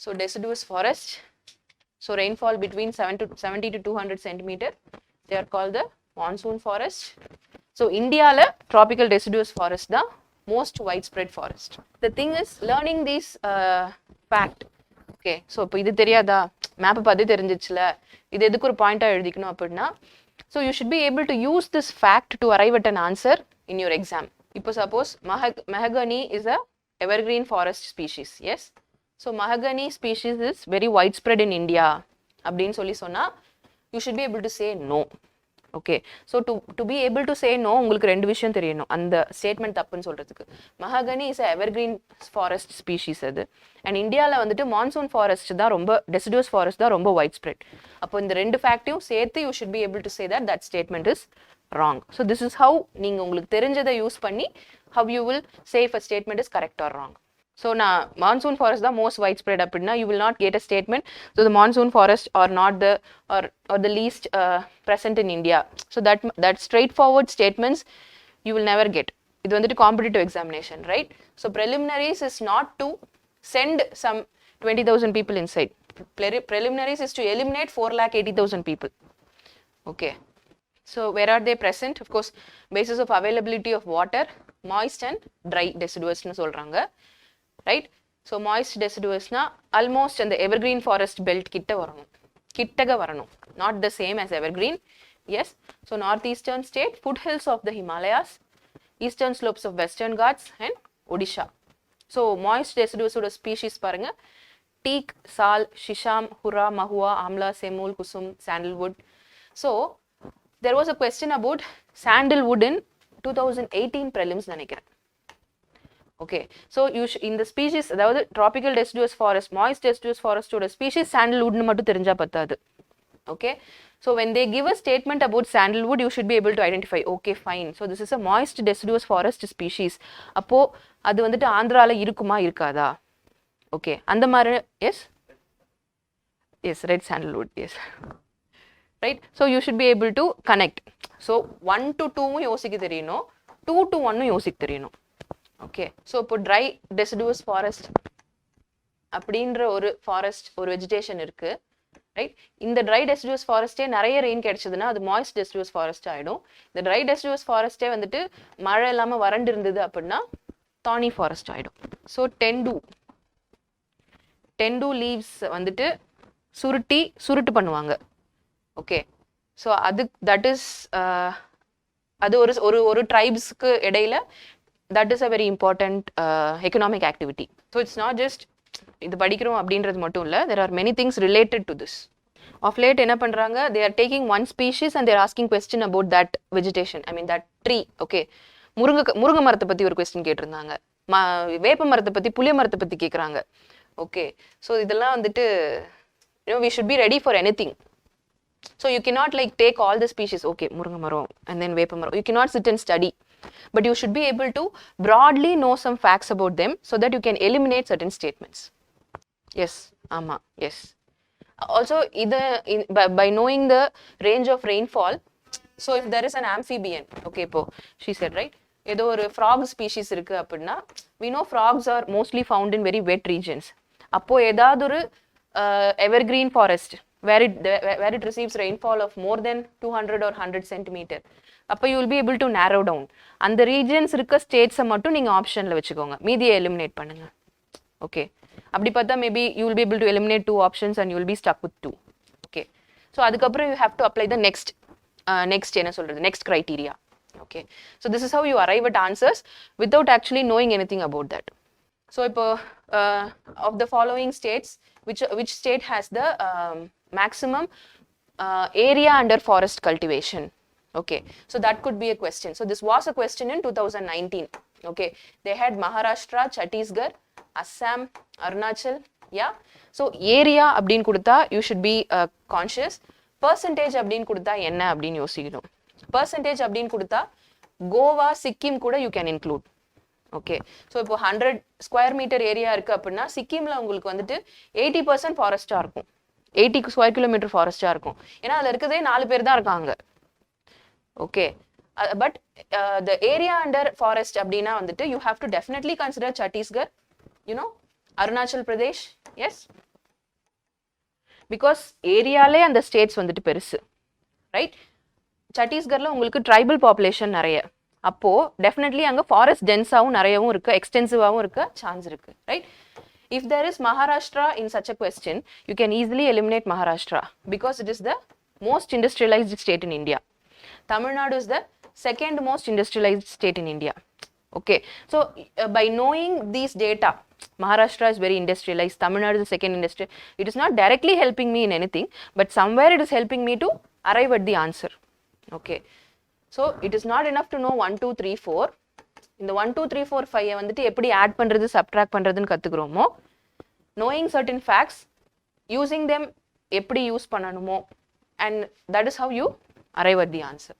So deciduous forest. So rainfall between 70 to 200 centimeter. They are called the monsoon forest. So India la tropical deciduous forest the most widespread forest. The thing is learning this fact. Okay, so இப்போ இது தெரியாதா map பார்த்து தெரிஞ்சிச்சுல இது எதுக்கு ஒரு பாயிண்டா எழுதிக்கணும் அப்படின்னா so you should be able to use this fact to arrive at an answer in your exam. இப்போ suppose mahogany is a evergreen forest species. Yes, so mahogany species is very widespread in India அப்படின்னு சொல்லி சொன்னா you should be able to say no. Okay, so to be able to say no உங்களுக்கு ரெண்டு விஷயம் தெரியணும் அந்த statement தப்புன்னு சொல்றதுக்கு. mahogany is a evergreen forest species அது and இந்தியால வந்துட்டு மான்சூன் ஃபாரஸ்ட் தான் ரொம்ப deciduous forest தான் ரொம்ப widespread. அப்போ இந்த ரெண்டு ஃபேக்டையும் சேர்த்து you should be able to say that that statement is wrong. So this is how நீங்க உங்களுக்கு தெரிஞ்சதை யூஸ் பண்ணி how you will say if a statement is correct or wrong. So na monsoon forest the most widespread appadina you will not get a statement so the monsoon forest are not the or the least present in India. So that straightforward statements you will never get. Idu vandu competitive examination, right? So preliminaries is not to send some 20,000 people inside. Preliminaries is to eliminate 4,80,000 people. Okay, so where are they present? Of course basis of availability of water, moist and dry deciduous nu solranga. Right, so moist deciduous na almost in the evergreen forest belt kittaga varanum, not the same as evergreen. Yes, so northeastern state, foothills of the Himalayas, eastern slopes of western Ghats and Odisha. So moist deciduous oda species parunga teak, sal, shisham, hura, mahua, amla, semul, kusum, sandalwood. So there was a question about sandalwood in 2018 prelims nenikiren. Okay, so in the species அதாவது tropical deciduous forest, moist deciduous forest ஓட species sandalwood னு மட்டும் தெரிஞ்சா பத்தாது. Okay, so when they give a statement about sandalwood you should be able to identify. Okay, fine, so this is a moist deciduous forest species. அப்போ அது வந்துட்டு ஆந்திரால இருக்குமா இருக்காதா? Okay, அந்த மாதிரி yes red sandalwood, yes. Right, so you should be able to connect. So 1 to 2 யோசிக்க தெரியணும், 2 to 1 யோசிக்க தெரியணும். Okay, so இப்போ dry deciduous forest அப்படின்ற ஒரு ஃபாரஸ்ட் ஒரு வெஜிடேஷன் இருக்கு, ரைட்? இந்த dry deciduous forestே நிறைய ரெயின் கிடைச்சதுன்னா அது moist deciduous forest ஆயிடும். இந்த dry deciduous forestே வந்துட்டு மழை இல்லாம வறண்டு இருந்தது அப்படின்னா thorny forest ஆயிடும். So tendu leaves வந்துட்டு சுருட்டு பண்ணுவாங்க. Okay, so அது that is அது ஒரு ட்ரைப்ஸ்க்கு இடையில that is a very important economic activity. So it's not just இது படிக்கிறோம் அப்படின்றது மட்டும் இல்ல, there are many things related to this. Of late என்ன பண்றாங்க, they are taking one species and they are asking question about that vegetation, I mean that tree. Okay, முருங்கை மரத்தை பத்தி ஒரு question கேட்டிருந்தாங்க, வேப்ப மரத்தை பத்தி, புளிய மரத்தை பத்தி கேக்குறாங்க. Okay, so இதெல்லாம் வந்துட்டு we should be ready for anything. So you cannot like take all the species, okay, முருங்கை மரம் and then வேப்ப மரம், you cannot sit and study. But you should be able to broadly know some facts about them so that you can eliminate certain statements. Yes, ama, yes. Also, by knowing the range of rainfall, so if there is an amphibian, okay, she said, right? Edo or frog species irukku appadina, we know frogs are mostly found in very wet regions. Appo edaduru evergreen forest where it receives rainfall of more than 200 or 100 centimeter. அப்போ you will be able to narrow down. அந்த regions இருக்க ஸ்டேட்ஸை மட்டும் நீங்கள் ஆப்ஷனில் வச்சுக்கோங்க, மீதியை eliminate பண்ணுங்க. Okay, அப்படி பார்த்தா maybe you will be able to eliminate 2 options and you will be stuck with 2. Okay, so அதுக்கப்புறம் you have to apply the next என்ன சொல்கிறது, next criteria. Okay, so this is how you arrive at answers without actually knowing anything about that. So இப்போ of the following states, which state has the maximum area under forest cultivation? Okay, so that could be a question. So this was a question in 2019. Okay, they had Maharashtra, Chhattisgarh, Assam, Arunachal. Yeah, so area abdin kudutha you should be conscious. Percentage abdin kudutha enna abdin yosikidum. Percentage abdin kudutha Goa, Sikkim kuda you can include. Okay, so இப்போ 100 square meter area இருக்கு அப்படின்னா சிக்கிம்ல உங்களுக்கு வந்துட்டு 80% ஃபாரஸ்டா இருக்கும், 80 square kilometre ஃபாரஸ்டா இருக்கும். ஏன்னா அதுல இருக்கதே 4 பேர் தான் இருக்காங்க. Okay, but the area under forest abdina vandittu you have to definitely consider Chhattisgarh, Arunachal Pradesh, yes, because ஏரியாலே அந்த ஸ்டேட்ஸ் வந்துட்டு பெருசு, ரைட்? சத்தீஸ்கர்ல உங்களுக்கு ட்ரைபல் பாப்புலேஷன் நிறைய, அப்போ டெஃபினெட்லி அங்கே ஃபாரஸ்ட் டென்ஸாகவும் நிறையவும் இருக்கு, எக்ஸ்டென்சிவாகவும் இருக்க சான்ஸ் இருக்கு, right? If there is Maharashtra in such a question, you can easily eliminate Maharashtra because it is the most industrialized state in India. Tamil Nadu is the second most industrialized state in India. Okay, so by knowing these data, Maharashtra is very industrialized, Tamil Nadu is the second industrial, it is not directly helping me in anything, but somewhere it is helping me to arrive at the answer. Okay, so it is not enough to know 1 2 3 4. இந்த 1 2 3 4 5 வந்துட்டு எப்படி add பண்றது subtract பண்றதுன்னு கத்துக்கிறோமோ, knowing certain facts, using them எப்படி use பண்ணணுமோ, and that is how you arrive at the answer.